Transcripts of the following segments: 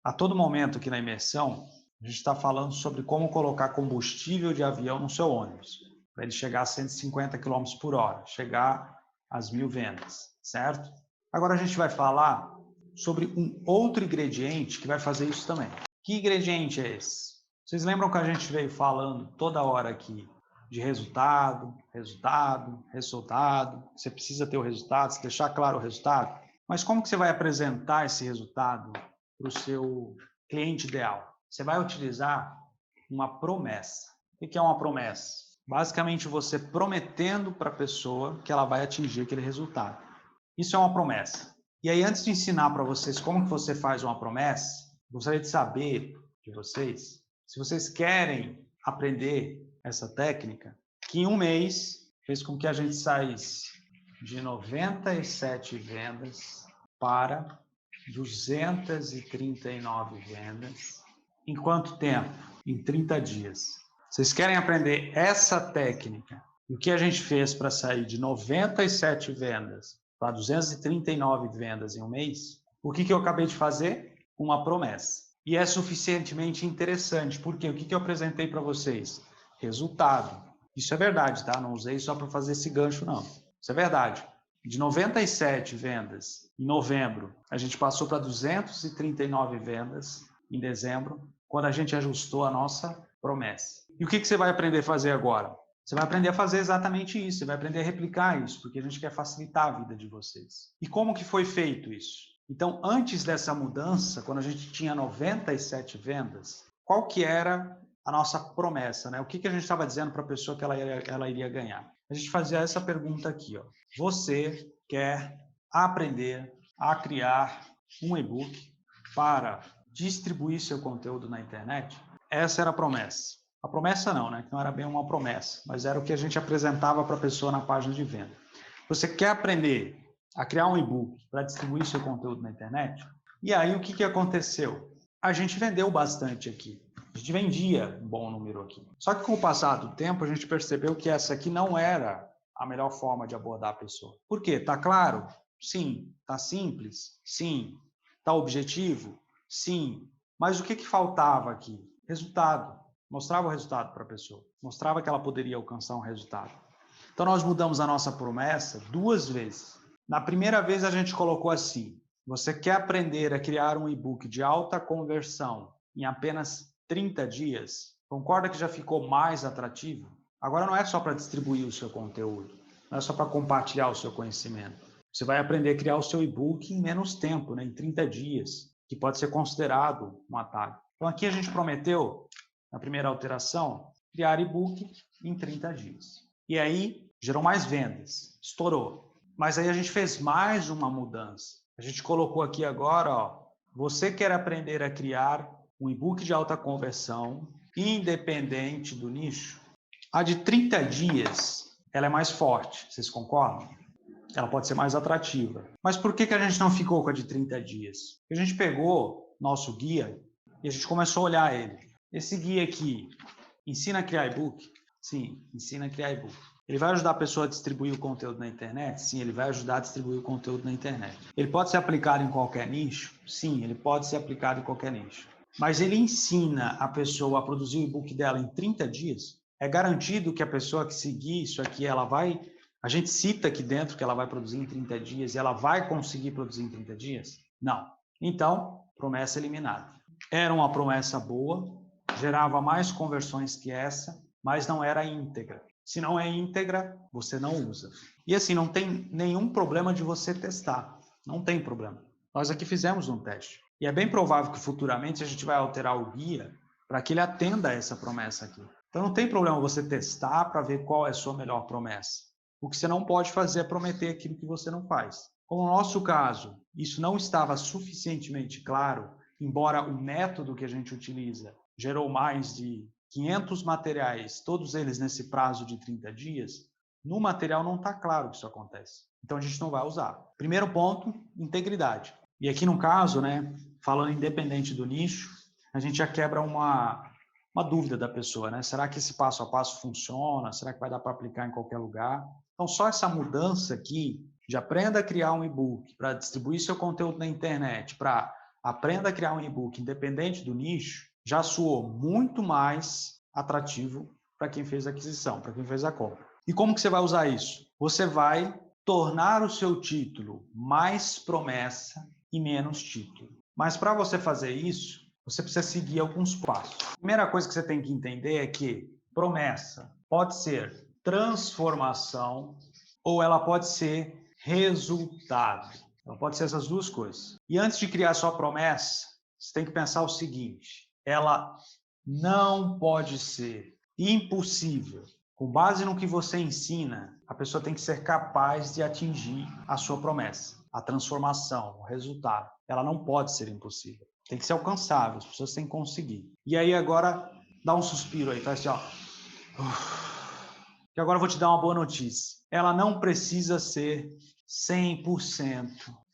A todo momento aqui na imersão, a gente está falando sobre como colocar combustível de avião no seu ônibus, para ele chegar a 150 km por hora, chegar às 1.000 vendas, certo? Agora a gente vai falar sobre um outro ingrediente que vai fazer isso também. Que ingrediente é esse? Vocês lembram que a gente veio falando toda hora aqui de resultado, resultado, você precisa ter o resultado, se deixar claro o resultado, mas como que você vai apresentar esse resultado para o seu cliente ideal? Você vai utilizar uma promessa. O que é uma promessa? Basicamente, você prometendo para a pessoa que ela vai atingir aquele resultado. Isso é uma promessa. E aí, antes de ensinar para vocês como que você faz uma promessa, gostaria de saber de vocês, se vocês querem aprender essa técnica, que em um mês fez com que a gente saísse de 97 vendas para 239 vendas. Em quanto tempo? Em 30 dias. Vocês querem aprender essa técnica? E o que a gente fez para sair de 97 vendas para 239 vendas em um mês? O que eu acabei de fazer? Uma promessa. E é suficientemente interessante, porque o que eu apresentei para vocês? Resultado. Isso é verdade, tá? Não usei só para fazer esse gancho, não. Isso é verdade. De 97 vendas em novembro, a gente passou para 239 vendas em dezembro, quando a gente ajustou a nossa promessa. E o que você vai aprender a fazer agora? Você vai aprender a fazer exatamente isso, você vai aprender a replicar isso, porque a gente quer facilitar a vida de vocês. E como que foi feito isso? Então, antes dessa mudança, quando a gente tinha 97 vendas, qual que era a nossa promessa, né? O que a gente estava dizendo para a pessoa que ela iria ganhar? A gente fazia essa pergunta aqui, ó. Você quer aprender a criar um e-book para distribuir seu conteúdo na internet? Essa era a promessa. A promessa não, né? Não era bem uma promessa, mas era o que a gente apresentava para a pessoa na página de venda. Você quer aprender a criar um e-book para distribuir seu conteúdo na internet? E aí o que aconteceu? A gente vendeu bastante aqui. A gente vendia um bom número aqui. Só que com o passar do tempo, a gente percebeu que essa aqui não era a melhor forma de abordar a pessoa. Por quê? Tá claro? Sim. Tá simples? Sim. Tá objetivo? Sim. Mas o que faltava aqui? Resultado. Mostrava o resultado para a pessoa. Mostrava que ela poderia alcançar um resultado. Então, nós mudamos a nossa promessa 2 vezes. Na primeira vez, a gente colocou assim: você quer aprender a criar um e-book de alta conversão em apenas 30 dias? Concorda que já ficou mais atrativo? Agora não é só para distribuir o seu conteúdo, não é só para compartilhar o seu conhecimento. Você vai aprender a criar o seu e-book em menos tempo, né? Em 30 dias, que pode ser considerado um atalho. Então, aqui a gente prometeu, na primeira alteração, criar e-book em 30 dias. E aí, gerou mais vendas, estourou. Mas aí a gente fez mais uma mudança. A gente colocou aqui agora, ó, você quer aprender a criar um e-book de alta conversão, independente do nicho? A de 30 dias, ela é mais forte, vocês concordam? Ela pode ser mais atrativa. Mas por que a gente não ficou com a de 30 dias? Porque a gente pegou nosso guia e a gente começou a olhar ele. Esse guia aqui, ensina a criar e-book? Sim, ensina a criar e-book. Ele vai ajudar a pessoa a distribuir o conteúdo na internet? Sim, ele vai ajudar a distribuir o conteúdo na internet. Ele pode ser aplicado em qualquer nicho? Sim, ele pode ser aplicado em qualquer nicho. Mas ele ensina a pessoa a produzir o e-book dela em 30 dias? É garantido que a pessoa que seguir isso aqui, ela vai... A gente cita aqui dentro que ela vai produzir em 30 dias e ela vai conseguir produzir em 30 dias? Não. Então, promessa eliminada. Era uma promessa boa, gerava mais conversões que essa, mas não era íntegra. Se não é íntegra, você não usa. E assim, não tem nenhum problema de você testar. Não tem problema. Nós aqui fizemos um teste. E é bem provável que futuramente a gente vai alterar o guia para que ele atenda a essa promessa aqui. Então não tem problema você testar para ver qual é a sua melhor promessa. O que você não pode fazer é prometer aquilo que você não faz. Como no nosso caso, isso não estava suficientemente claro, embora o método que a gente utiliza gerou mais de 500 materiais, todos eles nesse prazo de 30 dias, no material não está claro que isso acontece. Então, a gente não vai usar. Primeiro ponto, integridade. E aqui no caso, né, falando independente do nicho, a gente já quebra uma dúvida da pessoa, né? Será que esse passo a passo funciona? Será que vai dar para aplicar em qualquer lugar? Então, só essa mudança aqui, de aprenda a criar um e-book para distribuir seu conteúdo na internet, para aprenda a criar um e-book independente do nicho, já soou muito mais atrativo para quem fez a aquisição, para quem fez a compra. E como que você vai usar isso? Você vai tornar o seu título mais promessa e menos título. Mas para você fazer isso, você precisa seguir alguns passos. A primeira coisa que você tem que entender é que promessa pode ser transformação ou ela pode ser resultado. Ela pode ser essas duas coisas. E antes de criar sua promessa, você tem que pensar o seguinte: ela não pode ser impossível. Com base no que você ensina, a pessoa tem que ser capaz de atingir a sua promessa, a transformação, o resultado. Ela não pode ser impossível. Tem que ser alcançável, as pessoas têm que conseguir. E aí agora, dá um suspiro aí, faz assim, ó. E agora eu vou te dar uma boa notícia. Ela não precisa ser 100%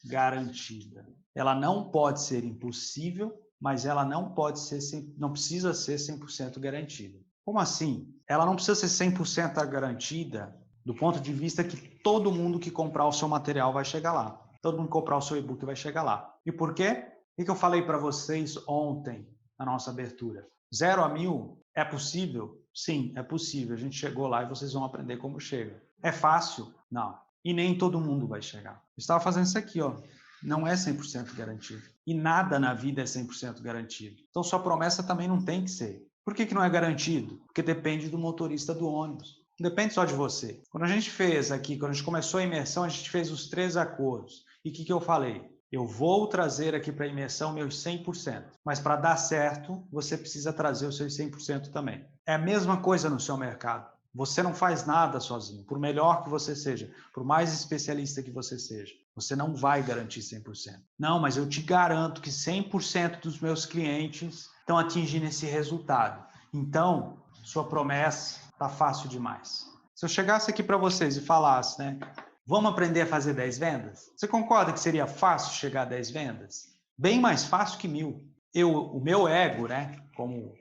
garantida. Ela não pode ser impossível, mas ela não precisa ser 100% garantida. Como assim? Ela não precisa ser 100% garantida do ponto de vista que todo mundo que comprar o seu material vai chegar lá. Todo mundo que comprar o seu e-book vai chegar lá. E por quê? O que eu falei para vocês ontem na nossa abertura? 0 a 1000 é possível? Sim, é possível. A gente chegou lá e vocês vão aprender como chega. É fácil? Não. E nem todo mundo vai chegar. Eu estava fazendo isso aqui, ó. Não é 100% garantido. E nada na vida é 100% garantido. Então, sua promessa também não tem que ser. Por que não é garantido? Porque depende do motorista do ônibus. Não depende só de você. Quando a gente fez aqui, quando a gente começou a imersão, a gente fez os 3 acordos. E o que eu falei? Eu vou trazer aqui para a imersão meus 100%. Mas para dar certo, você precisa trazer os seus 100% também. É a mesma coisa no seu mercado. Você não faz nada sozinho. Por melhor que você seja, por mais especialista que você seja, você não vai garantir 100%. Não, mas eu te garanto que 100% dos meus clientes estão atingindo esse resultado. Então, sua promessa está fácil demais. Se eu chegasse aqui para vocês e falasse, né? Vamos aprender a fazer 10 vendas? Você concorda que seria fácil chegar a 10 vendas? Bem mais fácil que 1000. O meu ego, né? Como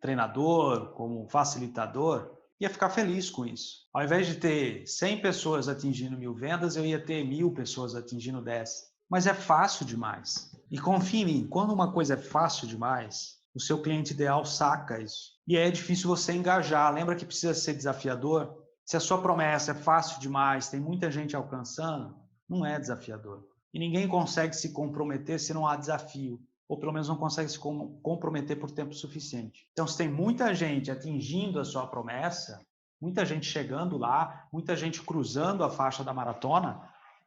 treinador, como facilitador, ia ficar feliz com isso. Ao invés de ter 100 pessoas atingindo 1000 vendas, eu ia ter 1000 pessoas atingindo 10. Mas é fácil demais. E confie em mim, quando uma coisa é fácil demais, o seu cliente ideal saca isso. E é difícil você engajar. Lembra que precisa ser desafiador? Se a sua promessa é fácil demais, tem muita gente alcançando, não é desafiador. E ninguém consegue se comprometer se não há desafio. Ou pelo menos não consegue se comprometer por tempo suficiente. Então, se tem muita gente atingindo a sua promessa, muita gente chegando lá, muita gente cruzando a faixa da maratona,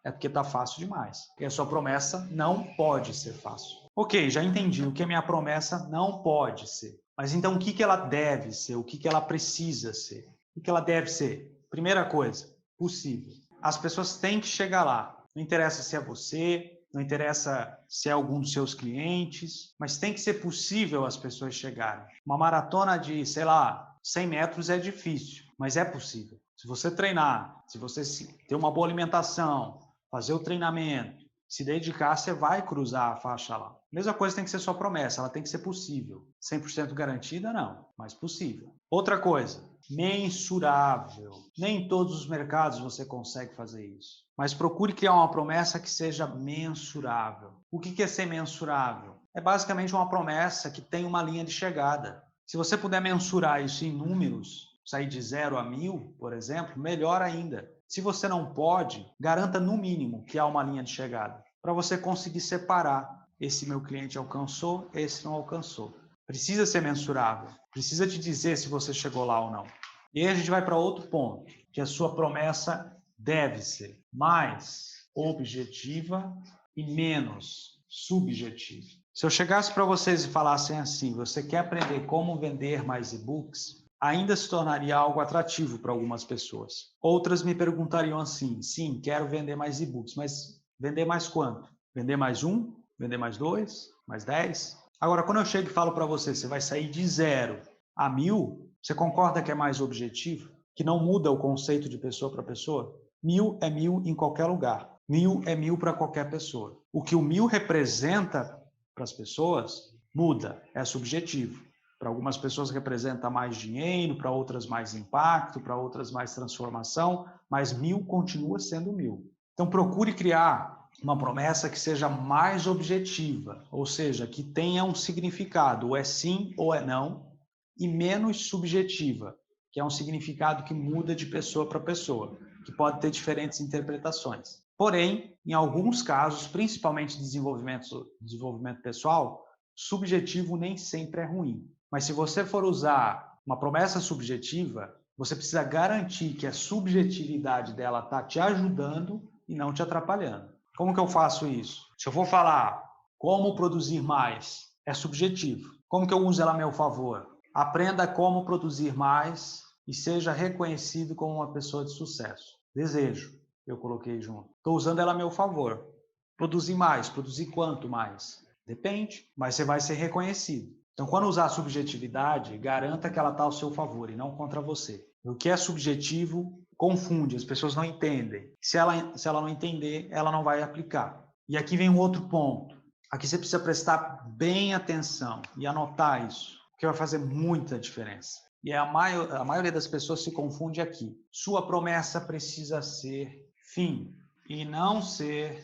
é porque está fácil demais. E a sua promessa não pode ser fácil. Ok, já entendi o que a minha promessa não pode ser. Mas então o que ela deve ser? O que ela precisa ser? O que ela deve ser? Primeira coisa, possível. As pessoas têm que chegar lá. Não interessa se é você, não interessa se é algum dos seus clientes, mas tem que ser possível as pessoas chegarem. Uma maratona de, 100 metros é difícil, mas é possível. Se você treinar, se você ter uma boa alimentação, fazer o treinamento, se dedicar, você vai cruzar a faixa lá. Mesma coisa tem que ser sua promessa, ela tem que ser possível. 100% garantida, não, mas possível. Outra coisa, mensurável. Nem em todos os mercados você consegue fazer isso. Mas procure criar uma promessa que seja mensurável. O que é ser mensurável? É basicamente uma promessa que tem uma linha de chegada. Se você puder mensurar isso em números, sair de 0 a 1000, por exemplo, melhor ainda. Se você não pode, garanta no mínimo que há uma linha de chegada, para você conseguir separar. Esse meu cliente alcançou, esse não alcançou. Precisa ser mensurável, precisa te dizer se você chegou lá ou não. E aí a gente vai para outro ponto, que a sua promessa deve ser mais objetiva e menos subjetiva. Se eu chegasse para vocês e falassem assim, você quer aprender como vender mais e-books, ainda se tornaria algo atrativo para algumas pessoas. Outras me perguntariam assim, sim, quero vender mais e-books, mas vender mais quanto? Vender mais 1? Vender mais 2? Mais 10? Agora, quando eu chego e falo para você, você vai sair de 0 a 1000, você concorda que é mais objetivo? Que não muda o conceito de pessoa para pessoa? 1000 é 1000 em qualquer lugar. 1000 é 1000 para qualquer pessoa. O que o 1000 representa para as pessoas muda, é subjetivo. Para algumas pessoas representa mais dinheiro, para outras mais impacto, para outras mais transformação, mas 1000 continua sendo 1000. Então procure criar uma promessa que seja mais objetiva, ou seja, que tenha um significado, ou é sim ou é não, e menos subjetiva, que é um significado que muda de pessoa para pessoa, que pode ter diferentes interpretações. Porém, em alguns casos, principalmente desenvolvimento pessoal, subjetivo nem sempre é ruim. Mas se você for usar uma promessa subjetiva, você precisa garantir que a subjetividade dela está te ajudando e não te atrapalhando. Como que eu faço isso? Se eu for falar como produzir mais, é subjetivo. Como que eu uso ela a meu favor? Aprenda como produzir mais e seja reconhecido como uma pessoa de sucesso. Desejo, eu coloquei junto. Estou usando ela a meu favor. Produzir mais, produzir quanto mais? Depende, mas você vai ser reconhecido. Então, quando usar a subjetividade, garanta que ela está ao seu favor e não contra você. O que é subjetivo confunde, as pessoas não entendem. Se ela não entender, ela não vai aplicar. E aqui vem um outro ponto. Aqui você precisa prestar bem atenção e anotar isso, porque vai fazer muita diferença. E a maioria das pessoas se confunde aqui. Sua promessa precisa ser fim e não ser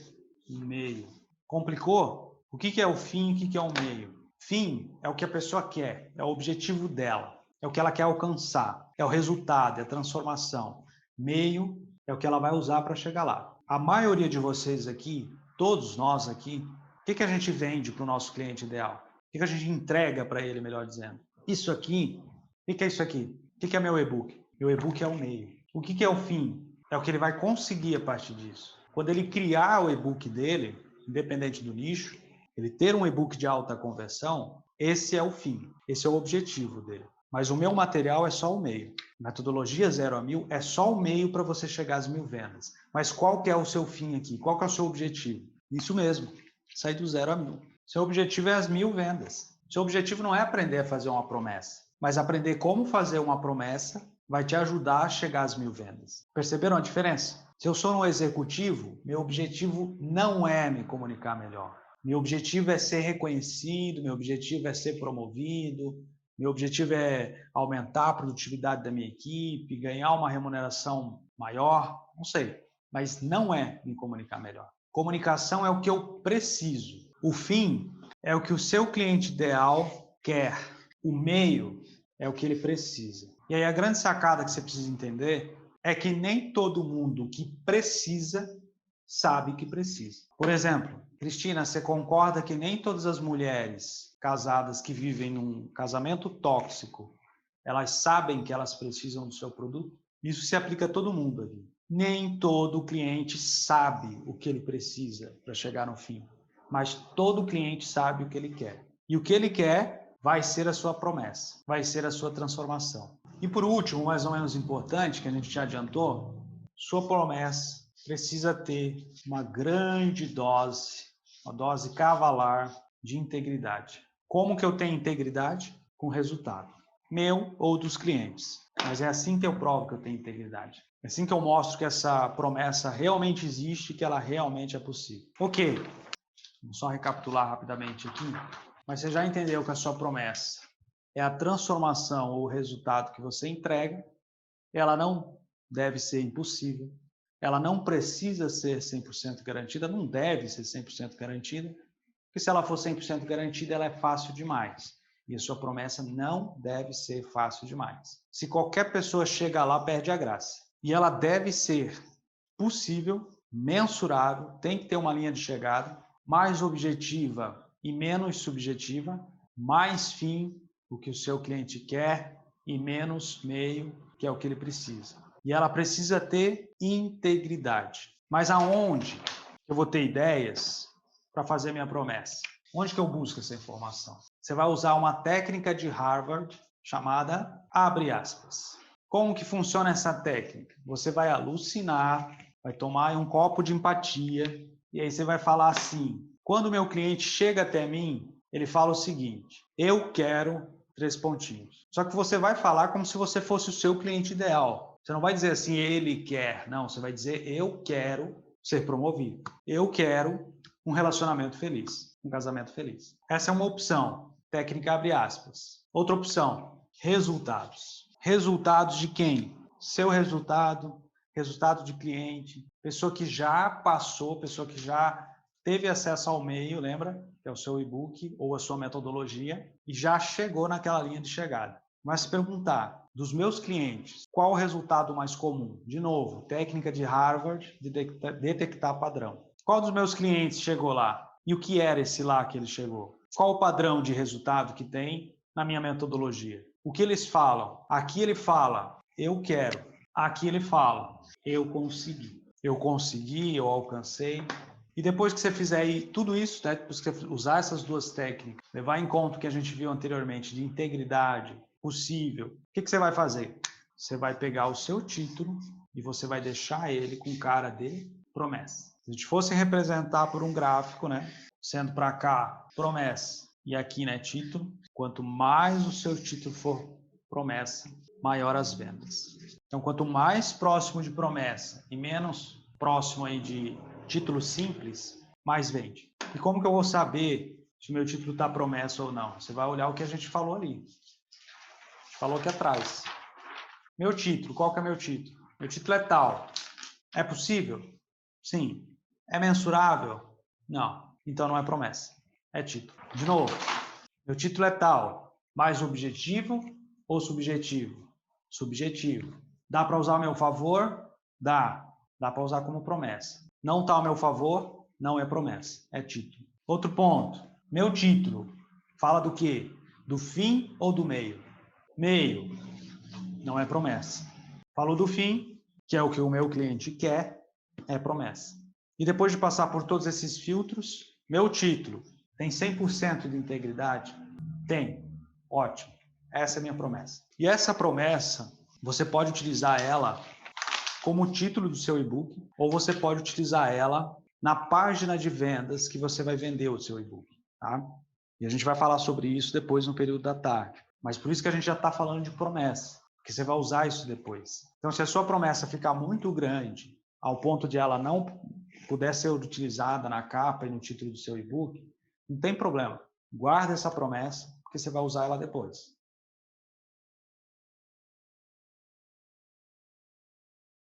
meio. Complicou? O que é o fim e o que é o meio? Fim é o que a pessoa quer, é o objetivo dela, é o que ela quer alcançar, é o resultado, é a transformação. Meio é o que ela vai usar para chegar lá. A maioria de vocês aqui, todos nós aqui, o que a gente vende para o nosso cliente ideal? O que a gente entrega para ele, melhor dizendo? Isso aqui, o que é isso aqui? O que é meu e-book? Meu e-book é o meio. O que é o fim? É o que ele vai conseguir a partir disso. Quando ele criar o e-book dele, independente do nicho, ele ter um e-book de alta conversão, esse é o fim, esse é o objetivo dele. Mas o meu material é só o meio. Metodologia 0 a 1000 é só o meio para você chegar às 1000 vendas. Mas qual que é o seu fim aqui? Qual que é o seu objetivo? Isso mesmo, sair do 0 a 1000. Seu objetivo é as 1000 vendas. Seu objetivo não é aprender a fazer uma promessa, mas aprender como fazer uma promessa vai te ajudar a chegar às 1000 vendas. Perceberam a diferença? Se eu sou um executivo, meu objetivo não é me comunicar melhor. Meu objetivo é ser reconhecido, meu objetivo é ser promovido, meu objetivo é aumentar a produtividade da minha equipe, ganhar uma remuneração maior, não sei, mas não é me comunicar melhor. Comunicação é o que eu preciso. O fim é o que o seu cliente ideal quer. O meio é o que ele precisa. E aí a grande sacada que você precisa entender é que nem todo mundo que precisa sabe que precisa. Por exemplo, Cristina, você concorda que nem todas as mulheres casadas que vivem num casamento tóxico, elas sabem que elas precisam do seu produto? Isso se aplica a todo mundo aqui. Nem todo cliente sabe o que ele precisa para chegar no fim, mas todo cliente sabe o que ele quer. E o que ele quer vai ser a sua promessa, vai ser a sua transformação. E por último, mais ou menos importante, que a gente já adiantou, sua promessa precisa ter uma grande dose, uma dose cavalar de integridade. Como que eu tenho integridade? Com resultado. Meu ou dos clientes. Mas é assim que eu provo que eu tenho integridade. É assim que eu mostro que essa promessa realmente existe e que ela realmente é possível. Ok, vamos só recapitular rapidamente aqui. Mas você já entendeu que a sua promessa é a transformação ou o resultado que você entrega. Ela não deve ser impossível. Ela não precisa ser 100% garantida, não deve ser 100% garantida, porque se ela for 100% garantida, ela é fácil demais. E a sua promessa não deve ser fácil demais. Se qualquer pessoa chega lá, perde a graça. E ela deve ser possível, mensurável, tem que ter uma linha de chegada, mais objetiva e menos subjetiva, mais fim, o que o seu cliente quer, e menos meio, que é o que ele precisa. E ela precisa ter integridade. Mas aonde eu vou ter ideias para fazer minha promessa? Onde que eu busco essa informação? Você vai usar uma técnica de Harvard chamada abre aspas. Como que funciona essa técnica? Você vai alucinar, vai tomar um copo de empatia e aí você vai falar assim: quando o meu cliente chega até mim, ele fala o seguinte: eu quero 3 pontinhos. Só que você vai falar como se você fosse o seu cliente ideal. Você não vai dizer assim, ele quer. Não, você vai dizer, eu quero ser promovido. Eu quero um relacionamento feliz, um casamento feliz. Essa é uma opção. Técnica abre aspas. Outra opção, resultados. Resultados de quem? Seu resultado, resultado de cliente, pessoa que já passou, pessoa que já teve acesso ao meio, lembra? Que é o seu e-book ou a sua metodologia, e já chegou naquela linha de chegada. Mas se perguntar, dos meus clientes, qual o resultado mais comum? De novo, técnica de Harvard de detectar padrão. Qual dos meus clientes chegou lá? E o que era esse lá que ele chegou? Qual o padrão de resultado que tem na minha metodologia? O que eles falam? Aqui ele fala, eu quero. Aqui ele fala, eu consegui. Eu consegui, eu alcancei. E depois que você fizer tudo isso, né, depois que você usar essas duas técnicas, levar em conta o que a gente viu anteriormente de integridade, possível, o que você vai fazer? Você vai pegar o seu título e você vai deixar ele com cara de promessa. Se a gente fosse representar por um gráfico, né, sendo para cá promessa e aqui, né, título, quanto mais o seu título for promessa, maior as vendas. Então, quanto mais próximo de promessa e menos próximo aí de título simples, mais vende. E como que eu vou saber se o meu título está promessa ou não? Você vai olhar o que a gente falou ali. A gente falou aqui atrás. Meu título, qual que é meu título? Meu título é tal. É possível? Sim. É mensurável? Não. Então não é promessa. É título. De novo, meu título é tal. Mais objetivo ou subjetivo? Subjetivo. Dá para usar a meu favor? Dá. Dá para usar como promessa. Não está ao meu favor? Não é promessa. É título. Outro ponto. Meu título fala do quê? Do fim ou do meio? Meio. Não é promessa. Falou do fim, que é o que o meu cliente quer, é promessa. E depois de passar por todos esses filtros, meu título tem 100% de integridade? Tem. Ótimo. Essa é a minha promessa. E essa promessa, você pode utilizar ela como título do seu e-book, ou você pode utilizar ela na página de vendas que você vai vender o seu e-book. Tá? E a gente vai falar sobre isso depois no período da tarde. Mas por isso que a gente já está falando de promessa, porque você vai usar isso depois. Então, se a sua promessa ficar muito grande, ao ponto de ela não puder ser utilizada na capa e no título do seu e-book, não tem problema. Guarda essa promessa, porque você vai usar ela depois.